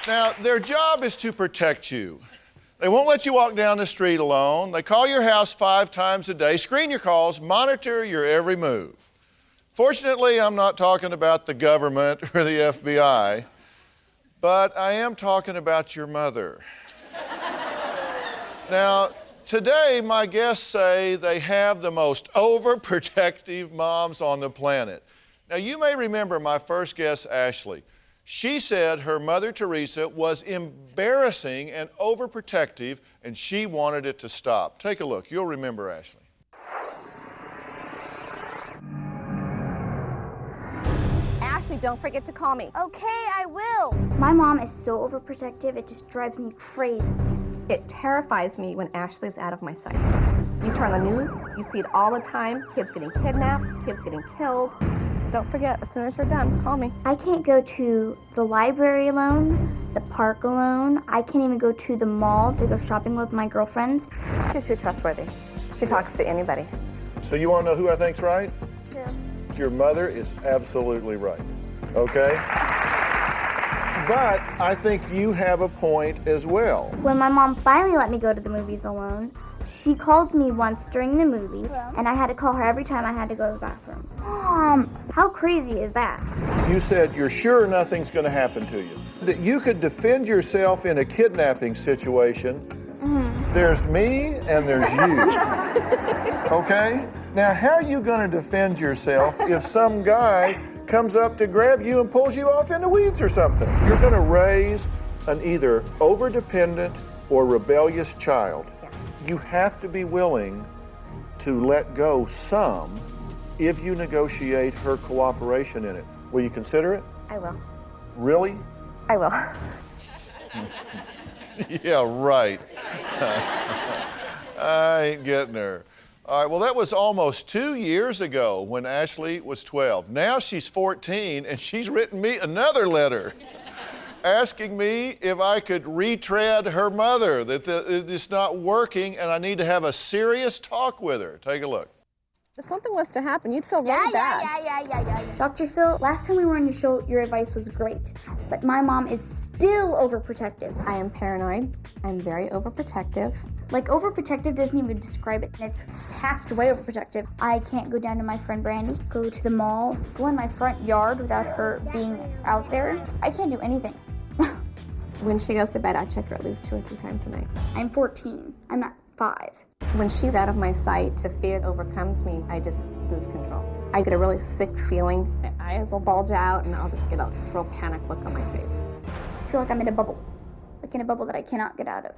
Now, their job is to protect you. They won't let you walk down the street alone. They call your house 5 times a day, screen your calls, monitor your every move. Fortunately, I'm not talking about the government or the FBI, but I am talking about your mother. Now, today, my guests say they have the most overprotective moms on the planet. Now, you may remember my first guest, Ashley. She said her mother, Teresa, was embarrassing and overprotective, and she wanted it to stop. Take a look. You'll remember Ashley. Ashley, don't forget to call me. Okay, I will. My mom is so overprotective, it just drives me crazy. It terrifies me when Ashley's out of my sight. You turn on the news, you see it all the time. Kids getting kidnapped, kids getting killed. Don't forget, as soon as you're done, call me. I can't go to the library alone, the park alone. I can't even go to the mall to go shopping with my girlfriends. She's too trustworthy. She talks to anybody. So you want to know who I think's right? Yeah. Your mother is absolutely right, okay? But I think you have a point as well. When my mom finally let me go to the movies alone, she called me once during the movie, and I had to call her every time I had to go to the bathroom. Mom, how crazy is that? You said you're sure nothing's going to happen to you. That you could defend yourself in a kidnapping situation. There's me and there's you. Okay? Now, how are you going to defend yourself if some guy comes up to grab you and pulls you off in the weeds or something? You're going to raise an either overdependent or rebellious child. You have to be willing to let go some if you negotiate her cooperation in it. Will you consider it? I will. Really? I will. Yeah, right. I ain't getting her. All right, well, that was almost 2 years ago when Ashley was 12. Now she's 14, and she's written me another letter asking me if I could retread her mother, that it's not working, and I need to have a serious talk with her. Take a look. If something was to happen, you'd feel really bad. Yeah. Dr. Phil, last time we were on your show, your advice was great, but my mom is still overprotective. I am paranoid. I'm very overprotective. Like, overprotective doesn't even describe it, and it's past way overprotective. I can't go down to my friend Brandy, go to the mall, go in my front yard without her being out there. I can't do anything. When she goes to bed, I check her at least 2 or 3 times a night. I'm 14. I'm not 5. When she's out of my sight, the fear overcomes me. I just lose control. I get a really sick feeling. My eyes will bulge out, and I'll just get this real panic look on my face. I feel like I'm in a bubble, like in a bubble that I cannot get out of.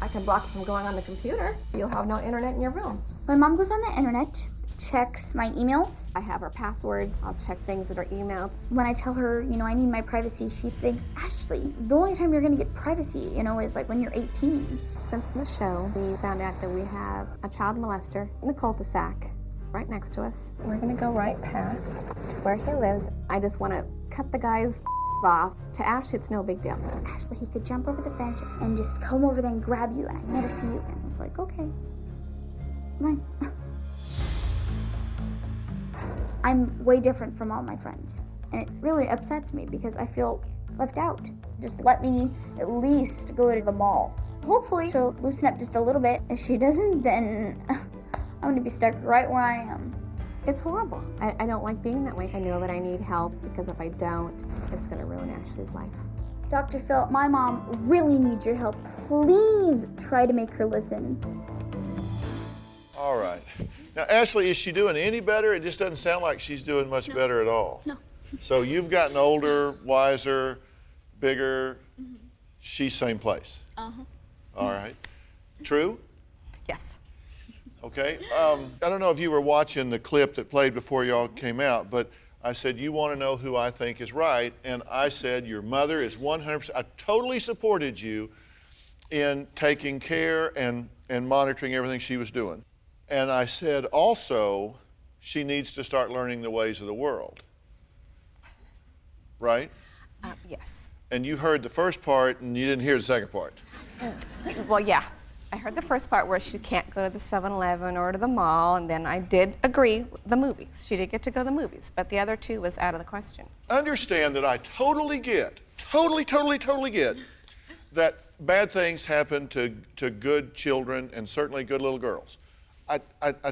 I can block you from going on the computer. You'll have no internet in your room. My mom goes on the internet, checks my emails. I have her passwords. I'll check things that are emailed. When I tell her, I need my privacy, she thinks, Ashley, the only time you're gonna get privacy, is like when you're 18. Since the show, we found out that we have a child molester in the cul-de-sac right next to us. We're gonna go right past where he lives. I just wanna cut the guy's off. To Ashley, it's no big deal. Ashley, he could jump over the fence and just come over there and grab you, and I never see you. And I was like, okay, fine. I'm way different from all my friends, and it really upsets me because I feel left out. Just let me at least go to the mall. Hopefully she'll loosen up just a little bit. If she doesn't, then I'm gonna be stuck right where I am. It's horrible. I don't like being that way. I know that I need help because if I don't, it's gonna ruin Ashley's life. Dr. Phil, my mom really needs your help. Please try to make her listen. All right. Now, Ashley, is she doing any better? It just doesn't sound like she's doing much better at all. No. So you've gotten older, wiser, bigger. She's same place. Uh-huh. All right. True? Yes. Okay. I don't know if you were watching the clip that played before y'all came out, but I said, you want to know who I think is right, and I said your mother is 100%. I totally supported you in taking care and monitoring everything she was doing. And I said also, she needs to start learning the ways of the world. Right? Yes. And you heard the first part, and you didn't hear the second part. Well, yeah. I heard the first part where she can't go to the 7-Eleven or to the mall, and then I did agree the movies. She did get to go to the movies, but the other two was out of the question. Understand that I totally get, totally get that bad things happen to good children and certainly good little girls. I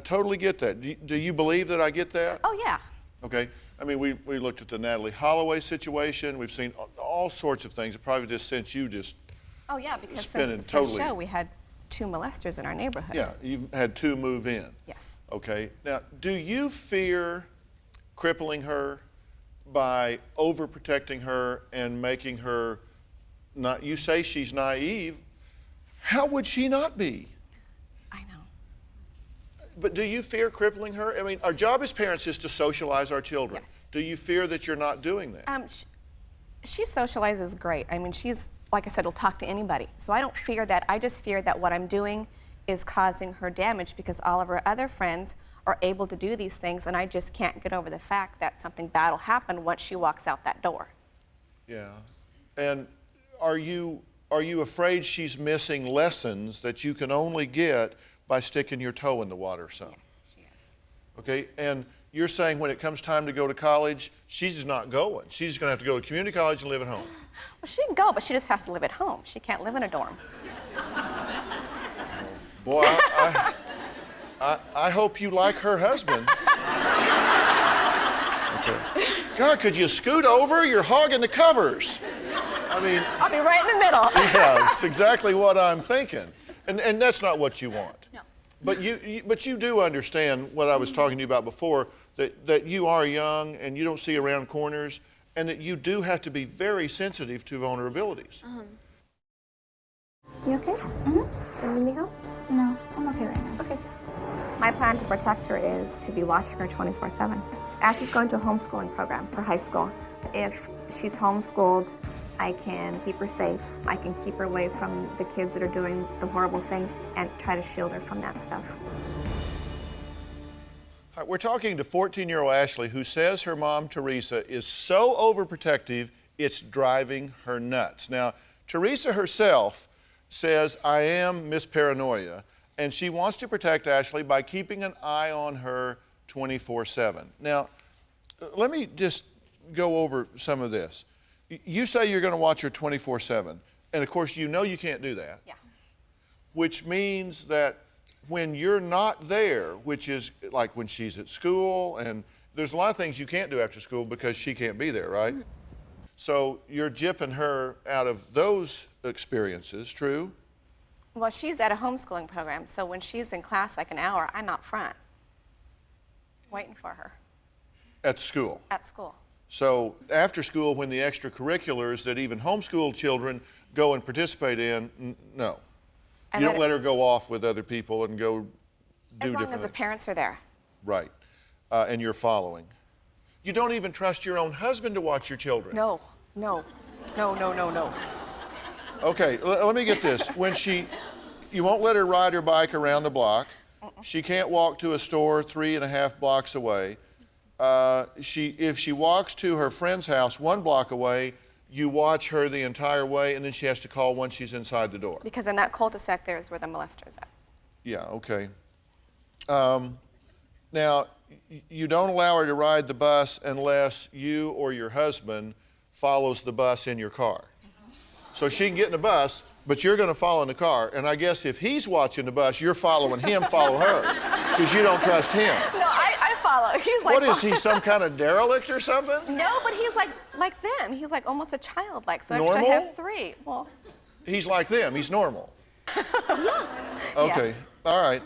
totally get that. Do you believe that I get that? Oh, yeah. Okay. I mean, we looked at the Natalie Holloway situation. We've seen all sorts of things. Probably just since you just Oh, yeah, because spinning since the totally. first show, we had 2 molesters in our neighborhood. Yeah, you've had 2 move in. Yes. Okay. Now, do you fear crippling her by overprotecting her and making her not, you say she's naive. How would she not be? I know. But do you fear crippling her? I mean, our job as parents is to socialize our children. Yes. Do you fear that you're not doing that? She socializes great. I mean, she's, like I said, will talk to anybody. So I don't fear that. I just fear that what I'm doing is causing her damage because all of her other friends are able to do these things, and I just can't get over the fact that something bad will happen once she walks out that door. Yeah. And are you afraid she's missing lessons that you can only get by sticking your toe in the water or something? Yes, she is. Okay, and you're saying when it comes time to go to college, she's just not going. She's going to have to go to community college and live at home. Well, she can go, but she just has to live at home. She can't live in a dorm. Boy, I hope you like her husband. Okay. God, could you scoot over? You're hogging the covers. I mean, I'll be right in the middle. yeah, it's exactly what I'm thinking. And that's not what you want. No. But you do understand what I was talking to you about before, that you are young and you don't see around corners, and that you do have to be very sensitive to vulnerabilities. You okay? Mm-hmm. Do you need me help? No, I'm okay right now. Okay. My plan to protect her is to be watching her 24/7. Ashley's going to a homeschooling program for high school. If she's homeschooled, I can keep her safe. I can keep her away from the kids that are doing the horrible things and try to shield her from that stuff. All right, we're talking to 14-year-old Ashley, who says her mom, Teresa, is so overprotective, it's driving her nuts. Now, Teresa herself says, I am Miss Paranoia, and she wants to protect Ashley by keeping an eye on her 24/7. Now, let me just go over some of this. You say you're going to watch her 24/7, and of course you know you can't do that. Yeah. Which means that when you're not there, which is like when she's at school, and there's a lot of things you can't do after school because she can't be there, right? So you're gypping her out of those experiences, true? Well, she's at a homeschooling program, so when she's in class like an hour, I'm out front, waiting for her At school. at school. So after school, when the extracurriculars that even homeschool children go and participate in, no. I You don't let let her go off with other people and go do As long different as the things. parents are there. Right. And you're following. You don't even trust your own husband to watch your children. No. Okay, let me get this. You won't let her ride her bike around the block. She can't walk to a store 3.5 blocks away. If she walks to her friend's house 1 block away, you watch her the entire way, and then she has to call once she's inside the door. Because in that cul-de-sac there is where the molester's at. Yeah, okay. Now, you don't allow her to ride the bus unless you or your husband follows the bus in your car. So she can get in the bus, but you're going to follow in the car. And I guess if he's watching the bus, you're following him, follow her, because you don't trust him. No, I follow. He's like, What is he, some kind of derelict or something? No, but he's like them. He's like almost a childlike. So Normal? I have 3. Well, He's like them, he's normal. yeah. Okay, Yes. all right.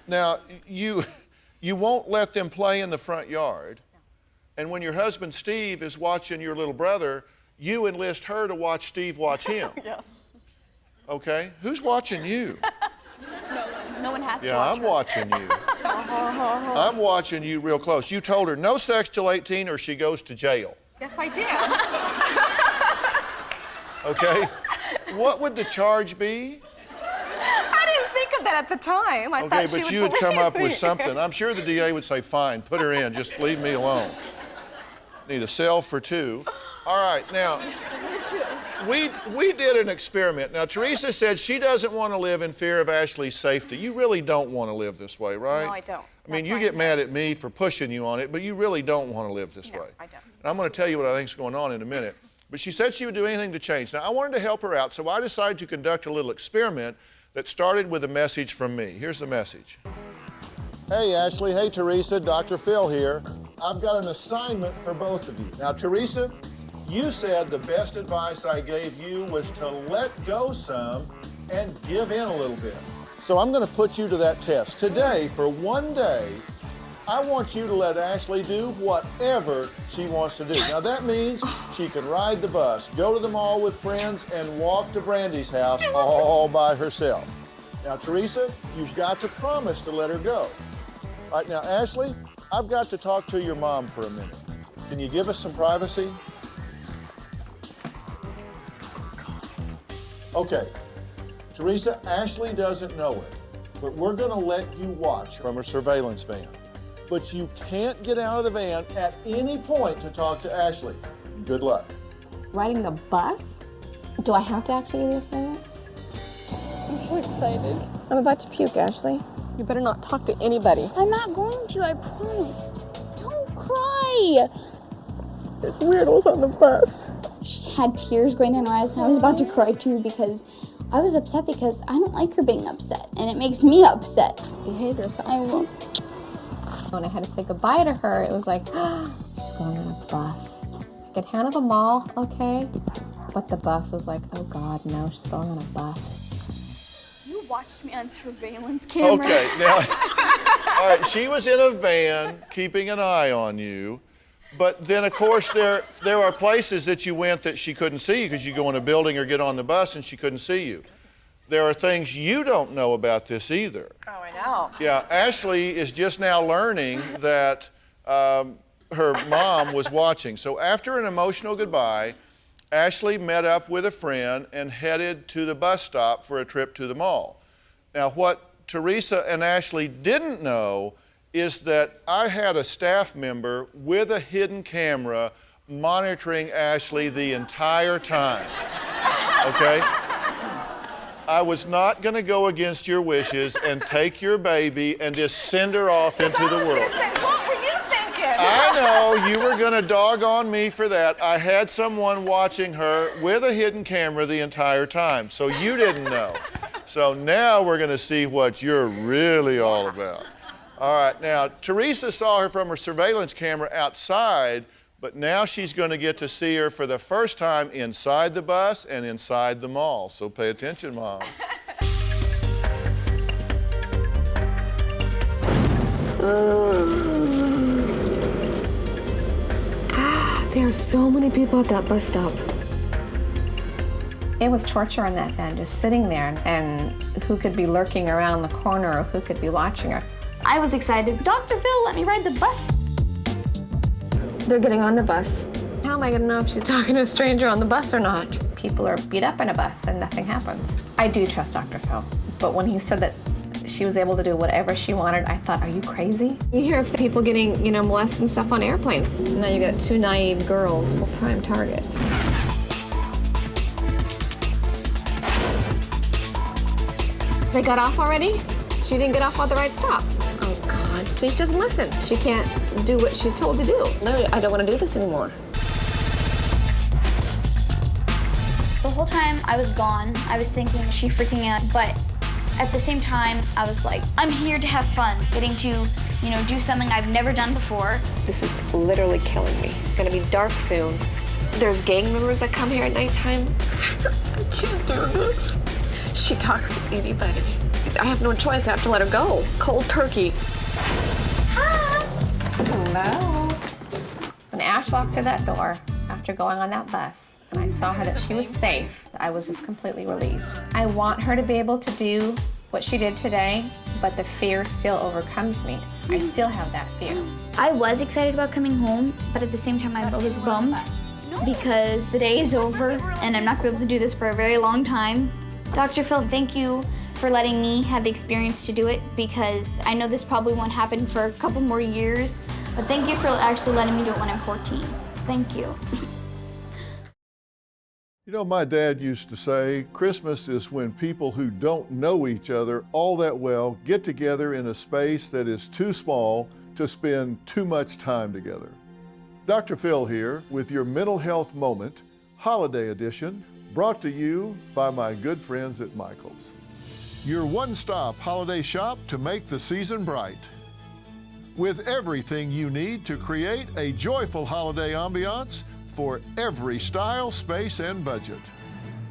Now, you won't let them play in the front yard. And when your husband Steve is watching your little brother, you enlist her to watch Steve watch him. Yes. Okay? Who's watching you? No one has to Yeah, watch I'm her. watching you. I'm watching you real close. You told her no sex till 18 or she goes to jail. Yes, I did. Okay? What would the charge be? I didn't think of that at the time. I Okay, thought she but would you would come believe up with me. something. I'm sure the DA would say, fine, put her in, just leave me alone. Need a cell for 2. All right, now, We did an experiment. Now, Teresa said she doesn't want to live in fear of Ashley's safety. You really don't want to live this way, right? No, I don't. I mean, you get mad at me for pushing you on it, but you really don't want to live this way. I don't. And I'm going to tell you what I think is going on in a minute. But she said she would do anything to change. Now, I wanted to help her out, so I decided to conduct a little experiment that started with a message from me. Here's the message. Hey, Ashley. Hey, Teresa. Dr. Phil here. I've got an assignment for both of you. Now, Teresa, you said the best advice I gave you was to let go some and give in a little bit. So I'm going to put you to that test. Today, for one day, I want you to let Ashley do whatever she wants to do. Now that means she can ride the bus, go to the mall with friends, and walk to Brandy's house all by herself. Now, Teresa, you've got to promise to let her go. All right, now, Ashley, I've got to talk to your mom for a minute. Can you give us some privacy? Okay, Teresa, Ashley doesn't know it, but we're gonna let you watch from a surveillance van. But you can't get out of the van at any point to talk to Ashley. Good luck. Riding the bus? Do I have to actually do this now? I'm so excited. I'm about to puke, Ashley. You better not talk to anybody. I'm not going to, I promise. Don't cry. There's weirdos on the bus. She had tears going down her eyes, and I was about to cry too because I was upset because I don't like her being upset, and it makes me upset. Behave yourself. I won't. When I had to say goodbye to her, it was like, she's going on a bus. I could handle the mall, okay? But the bus was like, oh God, no, she's going on a bus. You watched me on surveillance camera. Okay, now, all right, she was in a van keeping an eye on you, but then of course there are places that you went that she couldn't see you because you go in a building or get on the bus and she couldn't see you. There are things you don't know about this either. Oh, I know. Yeah, Ashley is just now learning that her mom was watching. So after an emotional goodbye, Ashley met up with a friend and headed to the bus stop for a trip to the mall. Now, what Teresa and Ashley didn't know is that I had a staff member with a hidden camera monitoring Ashley the entire time, okay? I was not going to go against your wishes and take your baby and just send her off into the world. What were you thinking? I know you were going to dog on me for that. I had someone watching her with a hidden camera the entire time, so you didn't know. So now we're going to see what you're really all about. All right, now, Teresa saw her from her surveillance camera outside, but now she's going to get to see her for the first time inside the bus and inside the mall. So pay attention, Mom. There are so many people at that bus stop. It was torture in that van, just sitting there, and who could be lurking around the corner or who could be watching her. I was excited. Dr. Phil, let me ride the bus. They're getting on the bus. How am I gonna know if she's talking to a stranger on the bus or not? People are beat up in a bus and nothing happens. I do trust Dr. Phil, but when he said that she was able to do whatever she wanted, I thought, are you crazy? You hear of people getting, molested and stuff on airplanes. Now you got two naive girls with prime targets. They got off already? She didn't get off at the right stop. Oh God, see, she doesn't listen. She can't do what she's told to do. No, I don't want to do this anymore. The whole time I was gone, I was thinking, is she freaking out? But at the same time, I was like, I'm here to have fun, getting to, do something I've never done before. This is literally killing me. It's gonna be dark soon. There's gang members that come here at nighttime. I can't do this. She talks to anybody. I have no choice. I have to let her go. Cold turkey. Hi. Hello. When Ash walked through that door after going on that bus, and I saw her that she was safe, I was just completely relieved. I want her to be able to do what she did today, but the fear still overcomes me. I still have that fear. I was excited about coming home, but at the same time, I was bummed because the day is over and I'm not going to be able to do this for a very long time. Dr. Phil, thank you for letting me have the experience to do it because I know this probably won't happen for a couple more years, but thank you for actually letting me do it when I'm 14. Thank you. You know, my dad used to say, Christmas is when people who don't know each other all that well get together in a space that is too small to spend too much time together. Dr. Phil here with your Mental Health Moment, Holiday Edition, brought to you by my good friends at Michael's. Your one-stop holiday shop to make the season bright. With everything you need to create a joyful holiday ambiance for every style, space, and budget.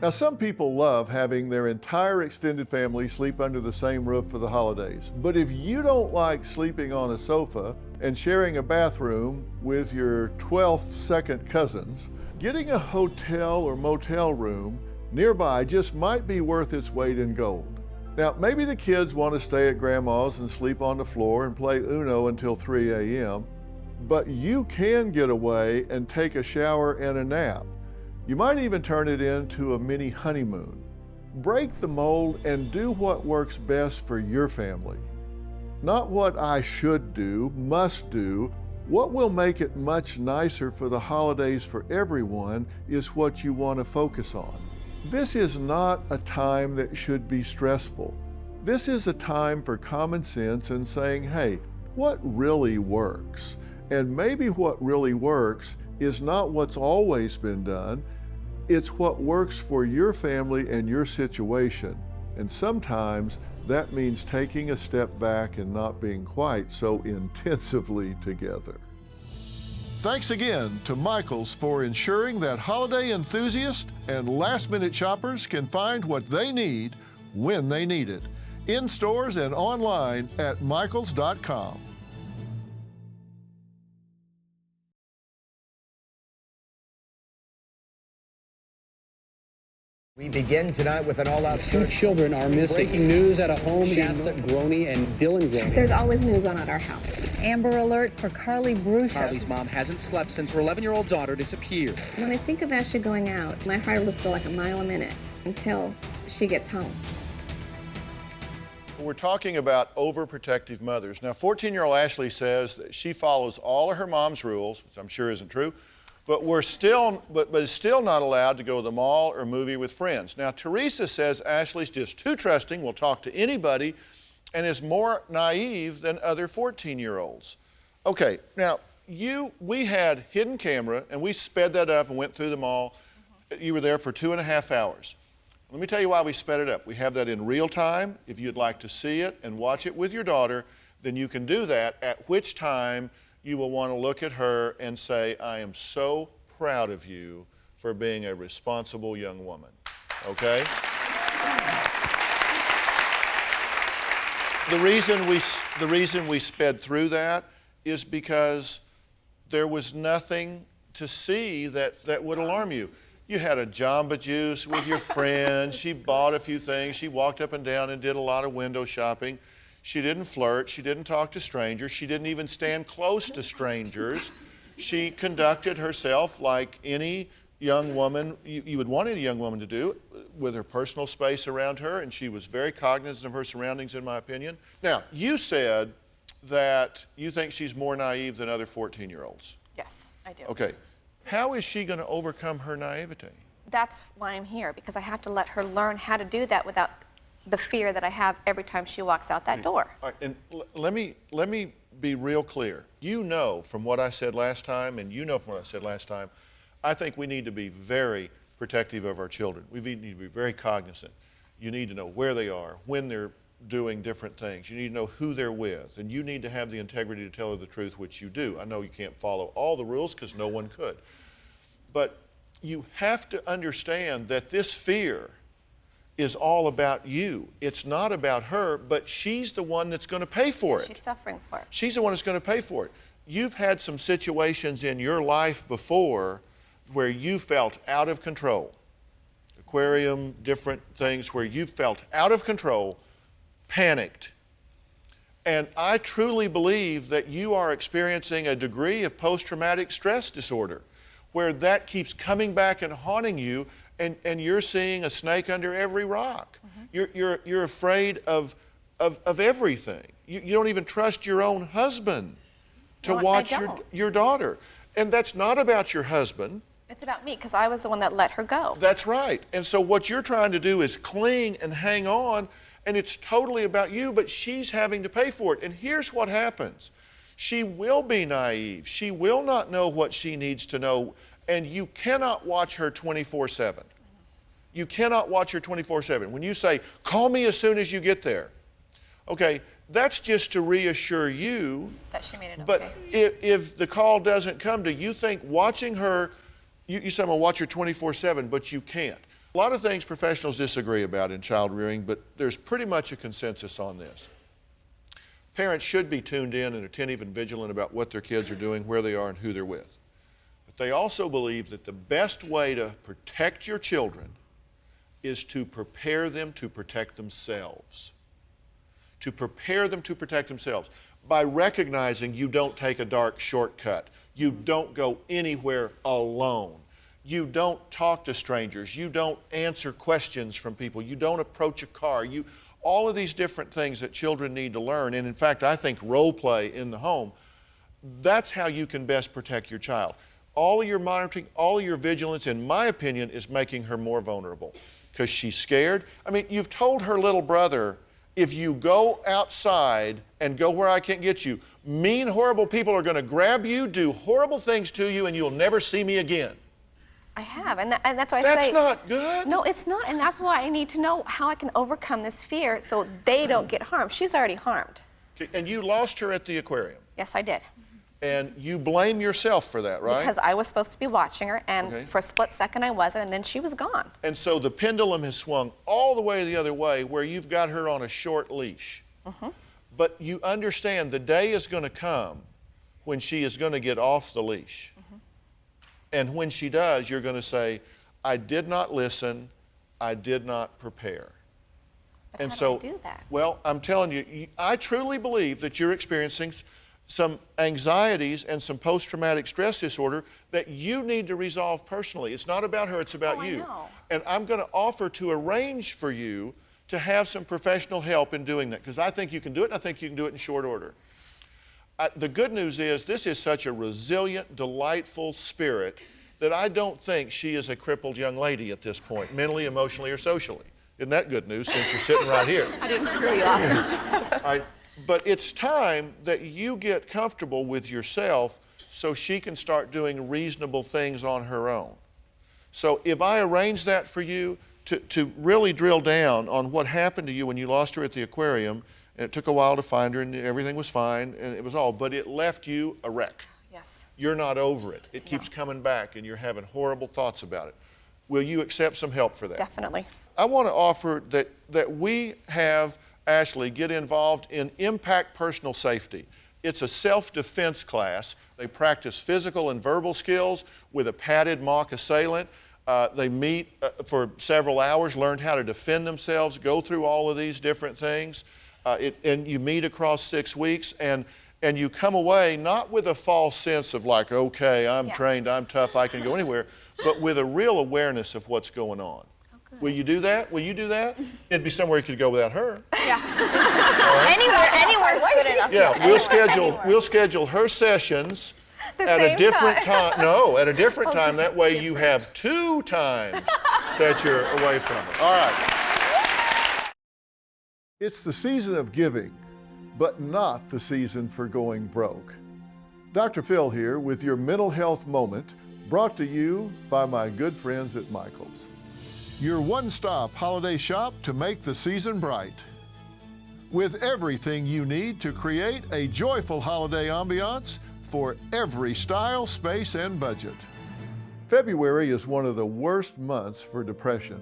Now, some people love having their entire extended family sleep under the same roof for the holidays. But if you don't like sleeping on a sofa and sharing a bathroom with your 12th second cousins, getting a hotel or motel room nearby just might be worth its weight in gold. Now, maybe the kids want to stay at grandma's and sleep on the floor and play Uno until 3 a.m., but you can get away and take a shower and a nap. You might even turn it into a mini honeymoon. Break the mold and do what works best for your family. Not what I should do, must do. What will make it much nicer for the holidays for everyone is what you want to focus on. This is not a time that should be stressful. This is a time for common sense and saying, hey, what really works? And maybe what really works is not what's always been done. It's what works for your family and your situation. And sometimes that means taking a step back and not being quite so intensively together. Thanks again to Michael's for ensuring that holiday enthusiasts and last-minute shoppers can find what they need when they need it. In stores and online at michaels.com. We begin tonight with an all-out Two children are missing. Breaking news at a home, Shasta Groney and Dylan Groney. There's always news on at our house. Amber alert for Carly Bruce. Carly's mom hasn't slept since her 11-year-old daughter disappeared. When I think of Ashley going out, my heart will just go like a mile a minute until she gets home. We're talking about overprotective mothers. Now, 14-year-old Ashley says that she follows all of her mom's rules, which I'm sure isn't true, but is still not allowed to go to the mall or movie with friends. Now, Teresa says Ashley's just too trusting, will talk to anybody, and is more naive than other 14-year-olds. Okay, now, we had hidden camera, and we sped that up and went through the mall. You were there for 2.5 hours. Let me tell you why we sped it up. We have that in real time. If you'd like to see it and watch it with your daughter, then you can do that, at which time you will want to look at her and say, I am so proud of you for being a responsible young woman, okay? The reason we sped through that is because there was nothing to see that would alarm you. You had a Jamba Juice with your friend. She bought a few things. She walked up and down and did a lot of window shopping. She didn't flirt. She didn't talk to strangers. She didn't even stand close to strangers. She conducted herself like any young woman you would want any young woman to do, with her personal space around her, and she was very cognizant of her surroundings, in my opinion. Now, you said that you think she's more naive than other 14-year-olds. Yes, I do. Okay. How is she going to overcome her naivety? That's why I'm here, because I have to let her learn how to do that without the fear that I have every time she walks out that door. All right, and let me be real clear. You know from what I said last time, and you know from what I said last time, I think we need to be very protective of our children. We need to be very cognizant. You need to know where they are, when they're doing different things. You need to know who they're with, and you need to have the integrity to tell her the truth, which you do. I know you can't follow all the rules because no one could. But you have to understand that this fear is all about you. It's not about her, but she's the one that's going to pay for it. She's suffering for it. She's the one that's going to pay for it. You've had some situations in your life before where you felt out of control. Aquarium, different things where you felt out of control, panicked. And I truly believe that you are experiencing a degree of post-traumatic stress disorder where that keeps coming back and haunting you, and you're seeing a snake under every rock. Mm-hmm. You're afraid of everything. You don't even trust your own husband to watch your daughter. And that's not about your husband. It's about me, because I was the one that let her go. That's right. And so what you're trying to do is cling and hang on, and it's totally about you, but she's having to pay for it. And here's what happens. She will be naive. She will not know what she needs to know, and you cannot watch her 24/7. You cannot watch her 24/7. When you say, call me as soon as you get there, okay, that's just to reassure you. That she made it okay. But if the call doesn't come to you, think watching her, you say, I'm going to watch her 24/7, but you can't. A lot of things professionals disagree about in child rearing, but there's pretty much a consensus on this. Parents should be tuned in and attentive and vigilant about what their kids are doing, where they are, and who they're with. But they also believe that the best way to protect your children is to prepare them to protect themselves. To prepare them to protect themselves by recognizing you don't take a dark shortcut. You don't go anywhere alone. You don't talk to strangers. You don't answer questions from people. You don't approach a car. All of these different things that children need to learn. And in fact, I think role play in the home, that's how you can best protect your child. All of your monitoring, all of your vigilance, in my opinion, is making her more vulnerable because she's scared. I mean, you've told her little brother, if you go outside and go where I can't get you, mean, horrible people are going to grab you, do horrible things to you, and you'll never see me again. I have, and that's why I say... That's not good. No, it's not, and that's why I need to know how I can overcome this fear so they don't get harmed. She's already harmed. Okay, and you lost her at the aquarium. Yes, I did. And you blame yourself for that, right? Because I was supposed to be watching her, and for a split second I wasn't, and then she was gone. And so the pendulum has swung all the way the other way where you've got her on a short leash. But you understand the day is going to come when she is going to get off the leash. And when she does, you're going to say, I did not listen, I did not prepare. But and how so, do I do that? Well, I'm telling you, I truly believe that you're experiencing some anxieties and some post-traumatic stress disorder that you need to resolve personally. It's not about her, it's about you. I know. And I'm going to offer to arrange for you to have some professional help in doing that, because I think you can do it, and I think you can do it in short order. The good news is this is such a resilient, delightful spirit that I don't think she is a crippled young lady at this point, mentally, emotionally, or socially. Isn't that good news since you're sitting right here? I didn't screw you off. But it's time that you get comfortable with yourself so she can start doing reasonable things on her own. So if I arrange that for you to really drill down on what happened to you when you lost her at the aquarium, and it took a while to find her, and everything was fine, and it was all, but it left you a wreck. Yes. You're not over it. It keeps coming back, and you're having horrible thoughts about it. Will you accept some help for that? Definitely. I want to offer that we have Ashley get involved in Impact Personal Safety. It's a self-defense class. They practice physical and verbal skills with a padded mock assailant. They meet for several hours, learn how to defend themselves, go through all of these different things. And you meet across 6 weeks, and you come away not with a false sense of like, okay, I'm trained, I'm tough, I can go anywhere, but with a real awareness of what's going on. Oh, will you do that? Will you do that? It'd be somewhere you could go without her. Yeah. Right? Anywhere's good enough. Yeah, we'll schedule her sessions at a different time. No, at a different time. That way you have 2 times that you're away from her. All right. It's the season of giving, but not the season for going broke. Dr. Phil here with your mental health moment, brought to you by my good friends at Michael's. Your one-stop holiday shop to make the season bright. With everything you need to create a joyful holiday ambiance for every style, space, and budget. February is one of the worst months for depression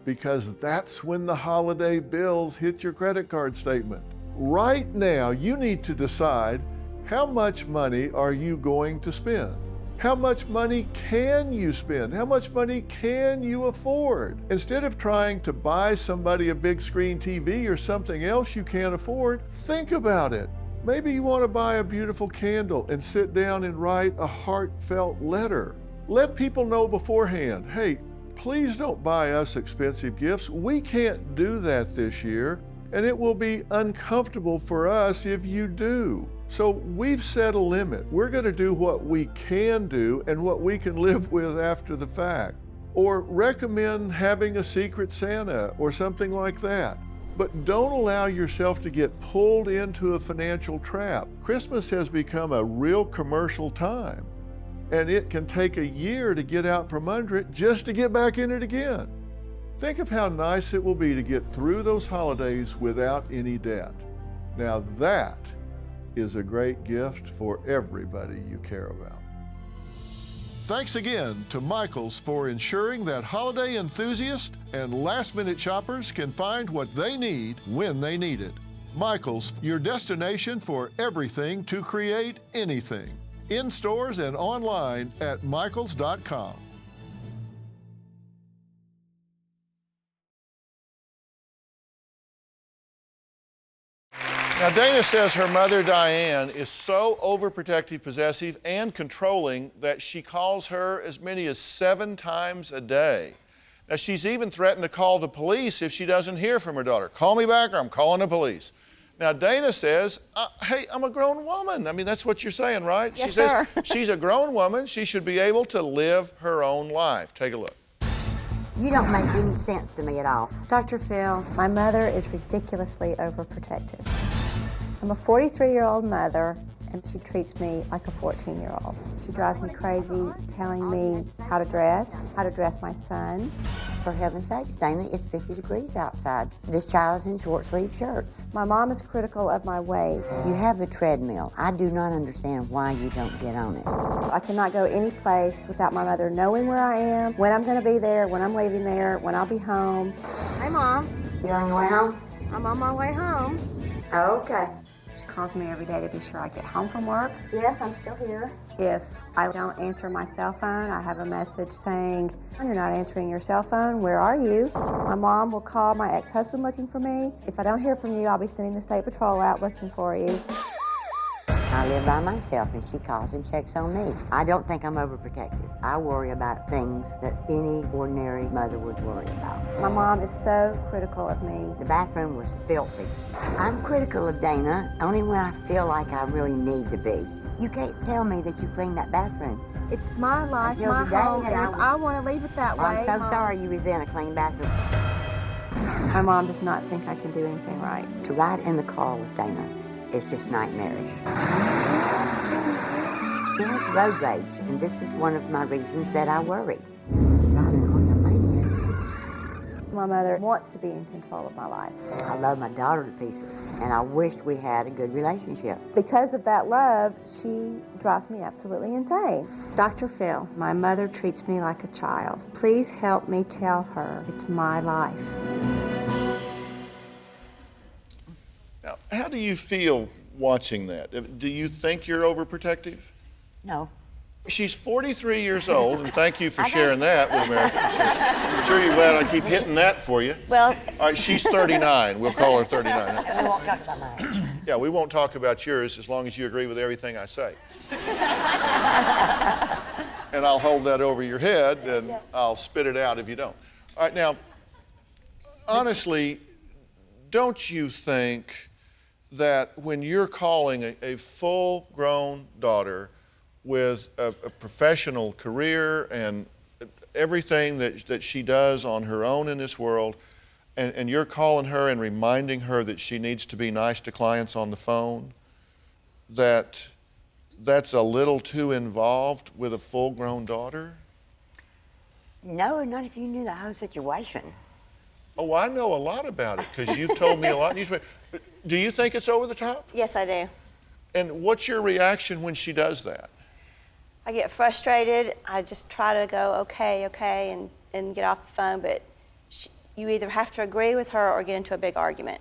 because that's when the holiday bills hit your credit card statement. Right now, you need to decide how much money are you going to spend? How much money can you spend? How much money can you afford? Instead of trying to buy somebody a big screen TV or something else you can't afford, think about it. Maybe you want to buy a beautiful candle and sit down and write a heartfelt letter. Let people know beforehand, hey, please don't buy us expensive gifts. We can't do that this year, and it will be uncomfortable for us if you do. So we've set a limit. We're going to do what we can do and what we can live with after the fact. Or recommend having a secret Santa or something like that. But don't allow yourself to get pulled into a financial trap. Christmas has become a real commercial time, and it can take a year to get out from under it just to get back in it again. Think of how nice it will be to get through those holidays without any debt. Now that is a great gift for everybody you care about. Thanks again to Michaels for ensuring that holiday enthusiasts and last-minute shoppers can find what they need when they need it. Michaels, your destination for everything to create anything. In stores and online at michaels.com. Now, Dana says her mother, Diane, is so overprotective, possessive, and controlling that she calls her as many as 7 times a day. Now, she's even threatened to call the police if she doesn't hear from her daughter. Call me back or I'm calling the police. Now, Dana says, hey, I'm a grown woman. I mean, that's what you're saying, right? Yes, she sir. says she's a grown woman. She should be able to live her own life. Take a look. You don't make any sense to me at all. Dr. Phil, my mother is ridiculously overprotective. I'm a 43-year-old mother, and she treats me like a 14-year-old. She drives me crazy telling me how to dress my son. For heaven's sakes, Dana, it's 50 degrees outside. This child is in short-sleeve shirts. My mom is critical of my weight. You have the treadmill. I do not understand why you don't get on it. I cannot go any place without my mother knowing where I am, when I'm going to be there, when I'm leaving there, when I'll be home. Hey, Mom. You on your way home? I'm on my way home. Okay. She calls me every day to be sure I get home from work. Yes, I'm still here. If I don't answer my cell phone, I have a message saying, you're not answering your cell phone, where are you? My mom will call my ex-husband looking for me. If I don't hear from you, I'll be sending the state patrol out looking for you. I live by myself, and she calls and checks on me. I don't think I'm overprotective. I worry about things that any ordinary mother would worry about. My mom is so critical of me. The bathroom was filthy. I'm critical of Dana only when I feel like I really need to be. You can't tell me that you cleaned that bathroom. It's my life, Until my today, home, and and if I want to leave it that way... I'm so Mom. sorry you resent a clean bathroom. My mom does not think I can do anything right. To ride in the car with Dana is just nightmarish. She has road rage, and this is one of my reasons that I worry. My mother wants to be in control of my life. I love my daughter to pieces, and I wish we had a good relationship. Because of that love, she drives me absolutely insane. Dr. Phil, my mother treats me like a child. Please help me tell her it's my life. Now, how do you feel watching that? Do you think you're overprotective? No. She's 43 years old, and thank you for sharing that with America. I'm sure you're glad I keep hitting that for you. Well... All right, she's 39. We'll call her 39. We won't talk about mine. Yeah, we won't talk about yours as long as you agree with everything I say. And I'll hold that over your head, and I'll spit it out if you don't. All right, now, honestly, don't you think that when you're calling a full-grown daughter with a professional career and everything that she does on her own in this world, and you're calling her and reminding her that she needs to be nice to clients on the phone, that's a little too involved with a full-grown daughter? No, not if you knew the whole situation. Oh, I know a lot about it because you've told me a lot. Do you think it's over the top? Yes, I do. And what's your reaction when she does that? I get frustrated. I just try to go, okay, and get off the phone. But you either have to agree with her or get into a big argument.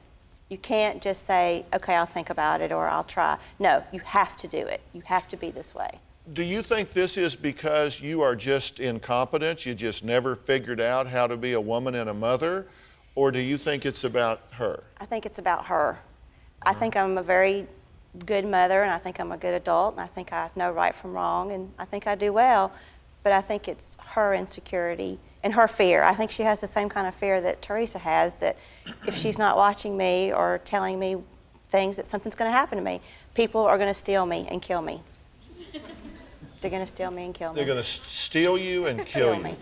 You can't just say, okay, I'll think about it or I'll try. No, you have to do it. You have to be this way. Do you think this is because you are just incompetent, you just never figured out how to be a woman and a mother, or do you think it's about her? I think it's about her. I think I'm a very good mother, and I think I'm a good adult, and I think I know right from wrong, and I think I do well, but I think it's her insecurity and her fear. I think she has the same kind of fear that Teresa has, that if she's not watching me or telling me things that something's going to happen to me. People are going to steal me and kill me. They're going to steal me and kill me. They're going to steal you and kill you. me.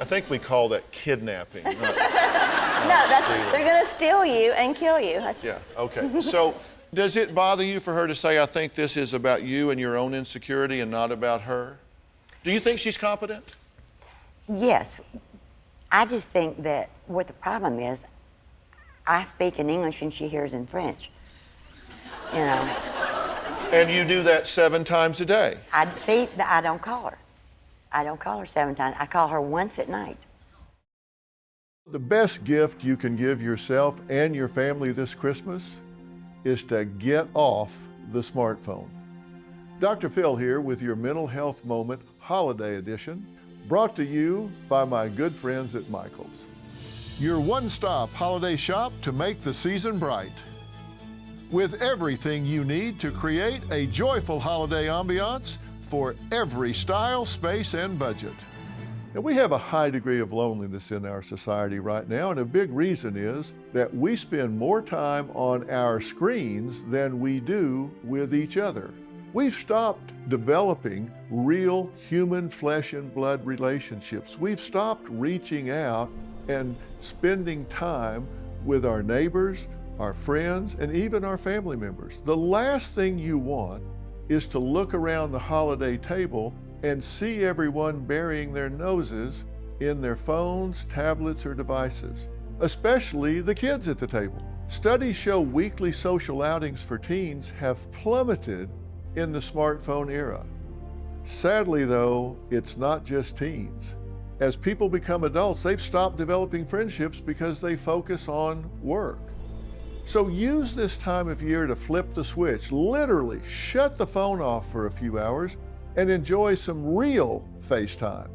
I think we call that kidnapping. Not They're going to steal you and kill you. Yeah, okay. So does it bother you for her to say, I think this is about you and your own insecurity and not about her? Do you think she's competent? Yes. I just think that what the problem is, I speak in English and she hears in French. You know. And you do that 7 times a day? I don't call her. I don't call her 7 times. I call her once at night. The best gift you can give yourself and your family this Christmas is to get off the smartphone. Dr. Phil here with your Mental Health Moment Holiday Edition, brought to you by my good friends at Michael's. Your one-stop holiday shop to make the season bright. With everything you need to create a joyful holiday ambiance for every style, space, and budget. And we have a high degree of loneliness in our society right now, and a big reason is that we spend more time on our screens than we do with each other. We've stopped developing real human flesh and blood relationships. We've stopped reaching out and spending time with our neighbors, our friends, and even our family members. The last thing you want is to look around the holiday table and see everyone burying their noses in their phones, tablets, or devices, especially the kids at the table. Studies show weekly social outings for teens have plummeted in the smartphone era. Sadly, though, it's not just teens. As people become adults, they've stopped developing friendships because they focus on work. So use this time of year to flip the switch, literally shut the phone off for a few hours and enjoy some real FaceTime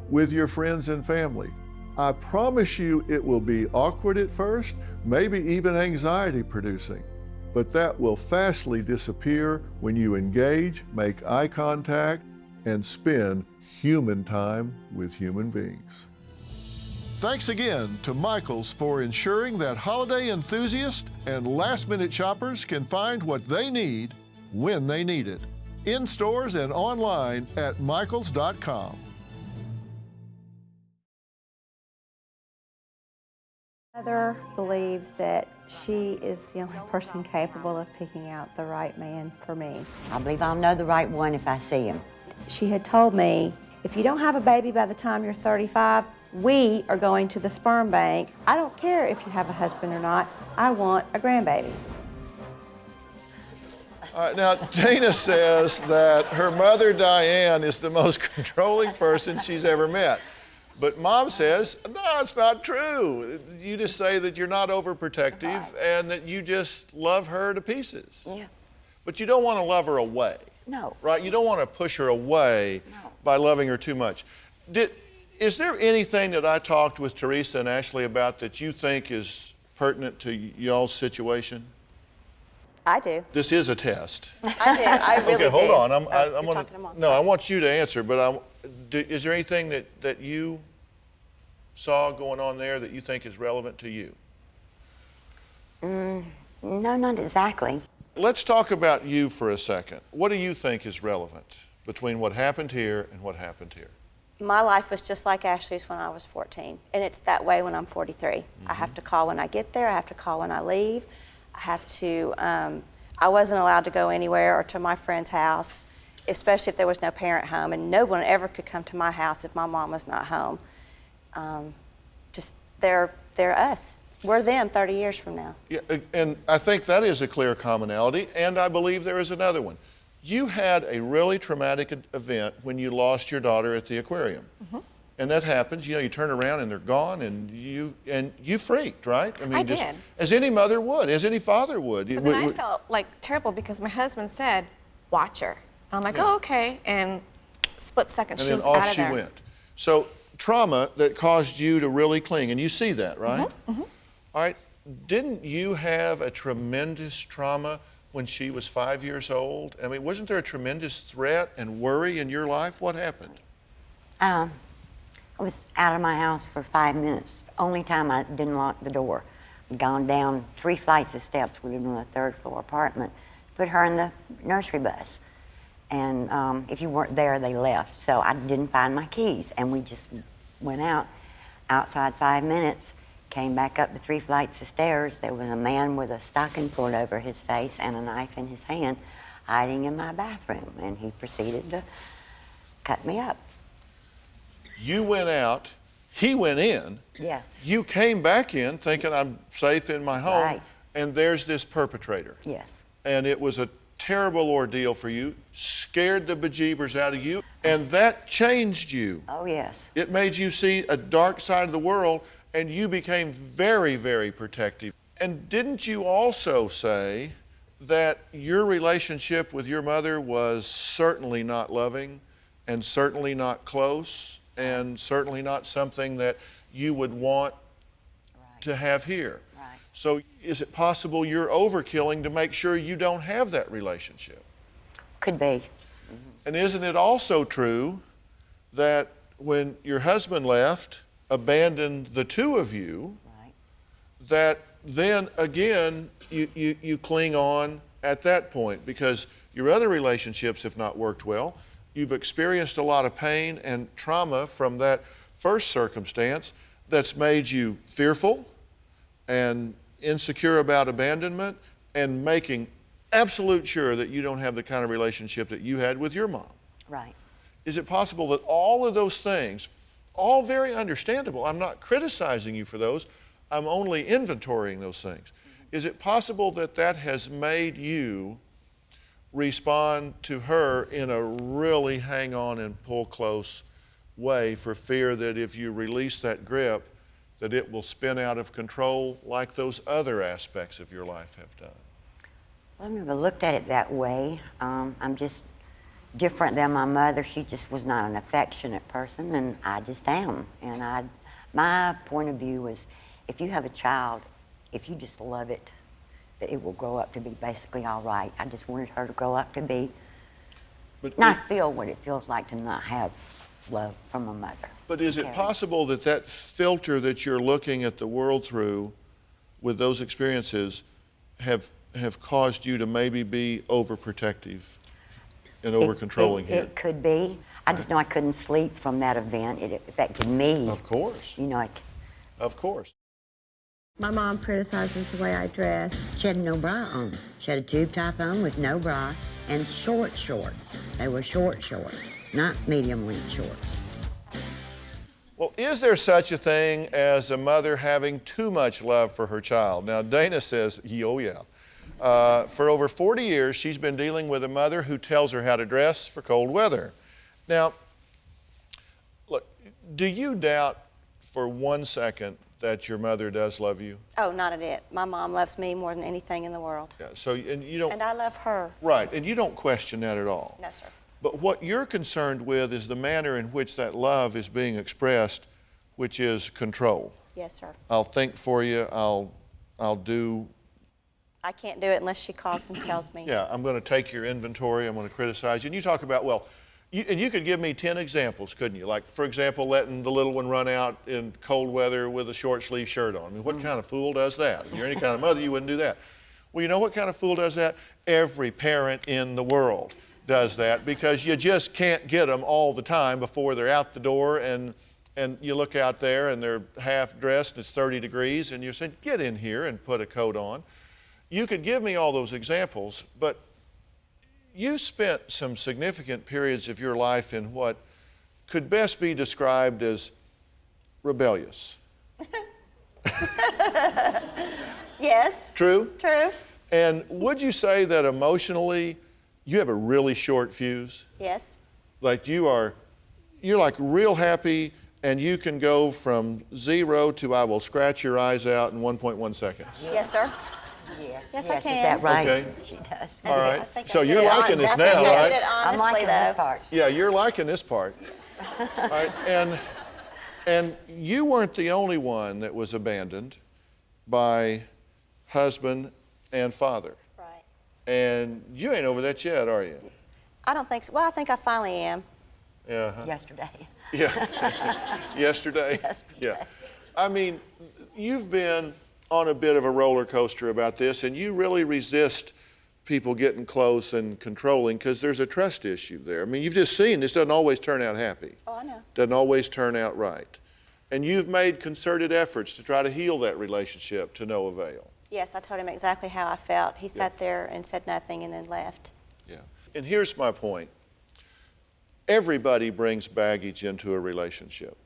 with your friends and family. I promise you it will be awkward at first, maybe even anxiety producing, but that will fastly disappear when you engage, make eye contact, and spend human time with human beings. Thanks again to Michael's for ensuring that holiday enthusiasts and last-minute shoppers can find what they need when they need it. In stores and online at michaels.com. Mother believes that she is the only person capable of picking out the right man for me. I believe I'll know the right one if I see him. She had told me, if you don't have a baby by the time you're 35, we are going to the sperm bank. I don't care if you have a husband or not. I want a grandbaby. Now, Dana says that her mother, Diane, is the most controlling person she's ever met. But Mom says, no, it's not true. You just say that you're not overprotective and that you just love her to pieces. Yeah. But you don't want to love her away. No. Right? You don't want to push her away by loving her too much. Is there anything that I talked with Teresa and Ashley about that you think is pertinent to y'all's situation? I do. This is a test. I do. I really do. Okay, hold on. I'm talking to Mom. No, I want you to answer, but is there anything that you saw going on there that you think is relevant to you? No, not exactly. Let's talk about you for a second. What do you think is relevant between what happened here and what happened here? My life was just like Ashley's when I was 14, and it's that way when I'm 43. I have to call when I get there. I have to call when I leave. I have to, I wasn't allowed to go anywhere or to my friend's house, especially if there was no parent home, and no one ever could come to my house if my mom was not home. They're us. We're them 30 years from now. Yeah, and I think that is a clear commonality, and I believe there is another one. You had a really traumatic event when you lost your daughter at the aquarium. Mm-hmm. And that happens, you turn around and they're gone, and you freaked, right? I did. As any mother would, as any father would. But then I felt like terrible because my husband said, watch her. And I'm like, oh, okay. And split second, she was out of there. And then off she went. So trauma that caused you to really cling, and you see that, right? Mm-hmm. Mm-hmm. All right, didn't you have a tremendous trauma when she was 5 years old? I mean, wasn't there a tremendous threat and worry in your life? What happened? I was out of my house for 5 minutes. The only time I didn't lock the door. gone down 3 flights of steps. We lived on a 3rd floor apartment. Put her in the nursery bus. And if you weren't there, they left. So I didn't find my keys. And we just went outside 5 minutes, came back up the 3 flights of stairs. There was a man with a stocking pulled over his face and a knife in his hand hiding in my bathroom. And he proceeded to cut me up. You went out, he went in. Yes. You came back in thinking I'm safe in my home. Right. And there's this perpetrator. Yes. And it was a terrible ordeal for you, scared the bejeebers out of you, and that changed you. Oh, yes. It made you see a dark side of the world, and you became very, very protective. And didn't you also say that your relationship with your mother was certainly not loving, and certainly not close, and certainly not something that you would want to have here? Right. So is it possible you're overkilling to make sure you don't have that relationship? Could be. And isn't it also true that when your husband left, abandoned the two of you, Right. that then again you cling on at that point because your other relationships have not worked well. You've experienced a lot of pain and trauma from that first circumstance that's made you fearful and insecure about abandonment and making absolute sure that you don't have the kind of relationship that you had with your mom. Right. Is it possible that all of those things, all very understandable, I'm not criticizing you for those, I'm only inventorying those things. Is it possible that that has made you respond to her in a really hang on and pull close way for fear that if you release that grip, that it will spin out of control like those other aspects of your life have done? Well, I've never looked at it that way. I'm just different than my mother. She just was not an affectionate person, and I just am. And my point of view was, if you have a child, if you just love it, that it will grow up to be basically all right. I just wanted her to grow up to be, not feel what it feels like to not have love from a mother. But is it possible that that filter that you're looking at the world through with those experiences have caused you to maybe be overprotective and over-controlling here? It could be. I just know I couldn't sleep from that event. It affected me. Of course. You know, Of course. My mom criticizes the way I dress. she had no bra on. She had a tube top on with no bra and short shorts. They were short shorts, not medium length shorts. Well, is there such a thing as a mother having too much love for her child? Now, Dana says, oh yeah. For over 40 years, she's been dealing with a mother who tells her how to dress for cold weather. Now, look, do you doubt for 1 second that your mother does love you? Oh, not a bit. My mom loves me more than anything in the world. Yeah, so, and you don't... And I love her. Right, and you don't question that at all. No, sir. But what you're concerned with is the manner in which that love is being expressed, which is control. Yes, sir. I'll think for you, I'll do... I can't do it unless she calls and tells me. Yeah, I'm going to take your inventory, I'm going to criticize you. And you talk about, well, you could give me 10 examples, couldn't you? Like, for example, letting the little one run out in cold weather with a short sleeve shirt on. I mean, what kind of fool does that? If you're any kind of mother, you wouldn't do that. Well, you know what kind of fool does that? Every parent in the world does that, because you just can't get them all the time before they're out the door, and you look out there and they're half dressed and it's 30 degrees and you're saying, get in here and put a coat on. You could give me all those examples, but you spent some significant periods of your life in what could best be described as rebellious. Yes. True? True. And would you say that emotionally you have a really short fuse? Yes. Like you're like real happy and you can go from 0 to I will scratch your eyes out in 1.1 seconds. Yes, sir. Yes, I can. Is that right? Okay. She does. All right. I think So I did you're it liking this now, I did right? it I'm honestly, liking though. this part. Yeah, you're liking this part. All right. And you weren't the only one that was abandoned by husband and father. Right. And you ain't over that yet, are you? I don't think so. Well, I think I finally am. Yeah. Yesterday. Yeah. Yesterday? Yesterday. Yeah. I mean, you've been on a bit of a roller coaster about this, and you really resist people getting close and controlling because there's a trust issue there. I mean, you've just seen this doesn't always turn out happy. Oh, I know. Doesn't always turn out right. And you've made concerted efforts to try to heal that relationship to no avail. Yes, I told him exactly how I felt. He sat there and said nothing and then left. Yeah. And here's my point. Everybody brings baggage into a relationship.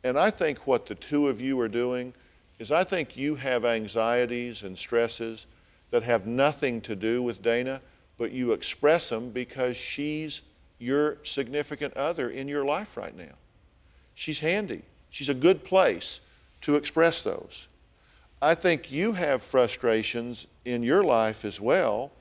And I think what the two of you are doing is I think you have anxieties and stresses that have nothing to do with Dana, but you express them because she's your significant other in your life right now. She's handy. She's a good place to express those. I think you have frustrations in your life as well,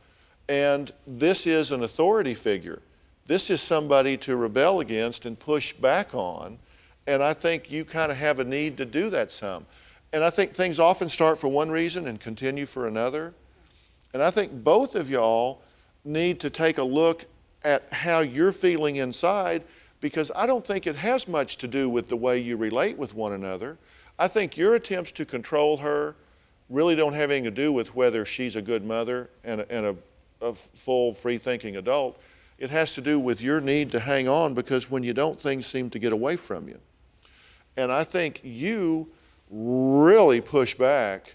and this is an authority figure. This is somebody to rebel against and push back on, and I think you kind of have a need to do that some. And I think things often start for one reason and continue for another. And I think both of y'all need to take a look at how you're feeling inside, because I don't think it has much to do with the way you relate with one another. I think your attempts to control her really don't have anything to do with whether she's a good mother and a full, free-thinking adult. It has to do with your need to hang on, because when you don't, things seem to get away from you. And I think you really push back,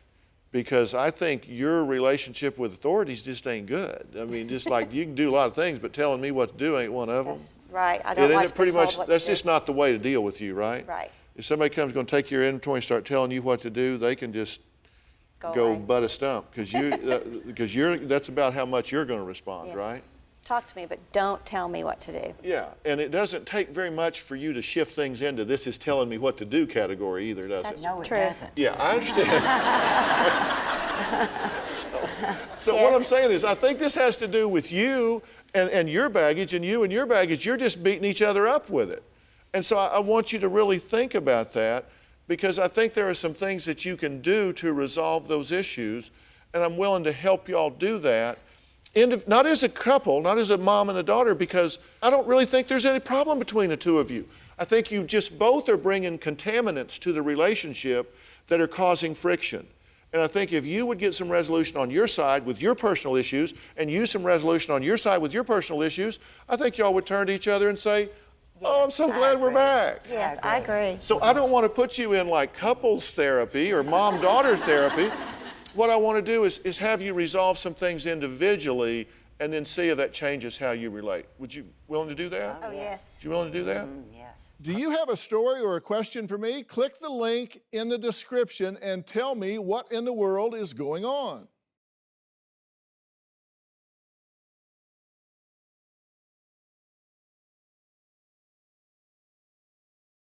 because I think your relationship with authorities just ain't good. I mean, just like you can do a lot of things, but telling me what to do ain't one of them. That's right. I don't like to be told what to That's do. just not the way to deal with you, right? Right. If somebody comes going to take your inventory and start telling you what to do, they can just go away. butt a stump, because that's about how much you're going to respond, Yes. right? Talk to me, but don't tell me what to do. Yeah, and it doesn't take very much for you to shift things into this is telling me what to do category either, does That's it? No, it true. doesn't. Yeah, I understand. So what I'm saying is, I think this has to do with you and your baggage, and you and your baggage, you're just beating each other up with it. And so I want you to really think about that, because I think there are some things that you can do to resolve those issues, and I'm willing to help y'all do that. Not as a couple, not as a mom and a daughter, because I don't really think there's any problem between the two of you. I think you just both are bringing contaminants to the relationship that are causing friction. And I think if you would get some resolution on your side with your personal issues, and you some resolution on your side with your personal issues, I think y'all would turn to each other and say, oh, I'm so glad we're back. Yes, I agree. So I don't want to put you in like couples therapy or mom-daughter therapy. What I want to do is have you resolve some things individually and then see if that changes how you relate. Would you willing to do that? Oh, yes. You willing to do that? Yes. Do you have a story or a question for me? Click the link in the description and tell me what in the world is going on.